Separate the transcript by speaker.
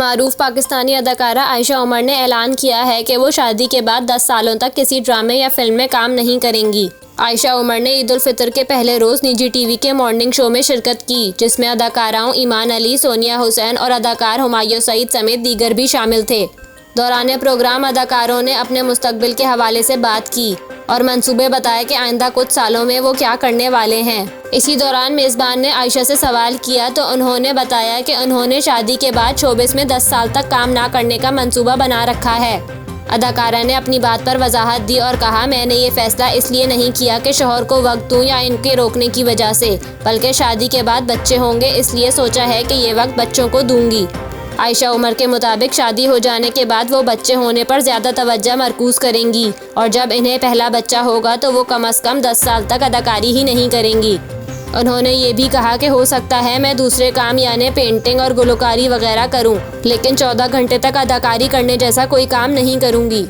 Speaker 1: मारूफ पाकिस्तानी अदाकारा आयशा उमर ने ऐलान किया है कि वो शादी के बाद 10 सालों तक किसी ड्रामे या फिल्म में काम नहीं करेंगी। आयशा उमर ने ईद उल फितर के पहले रोज़ निजी टीवी के मॉर्निंग शो में शिरकत की, जिसमें अदाकाराओं ईमान अली, सोनिया हुसैन और अदाकार हुमायूं सईद समेत दीगर भी शामिल थे। दौरान प्रोग्राम अदाकारों ने अपने मुस्तकबिल के हवाले से बात की और मंसूबे बताए कि आइंदा कुछ सालों में वो क्या करने वाले हैं। इसी दौरान मेज़बान ने आयशा से सवाल किया तो उन्होंने बताया कि उन्होंने शादी के बाद शोबिस में 10 साल तक काम ना करने का मंसूबा बना रखा है। अदाकारा ने अपनी बात पर वजाहत दी और कहा, मैंने ये फैसला इसलिए नहीं किया कि शौहर को वक्त दूं या इनके रोकने की वजह से, बल्कि शादी के बाद बच्चे होंगे इसलिए सोचा है कि ये वक्त बच्चों को दूंगी। आयशा उमर के मुताबिक शादी हो जाने के बाद वो बच्चे होने पर ज़्यादा तवज्जो मरकूज़ करेंगी और जब इन्हें पहला बच्चा होगा तो वो कम से कम 10 साल तक अदाकारी ही नहीं करेंगी। उन्होंने ये भी कहा कि हो सकता है मैं दूसरे काम यानी पेंटिंग और गुलकारी वगैरह करूं, लेकिन 14 घंटे तक अदाकारी करने जैसा कोई काम नहीं करूंगी।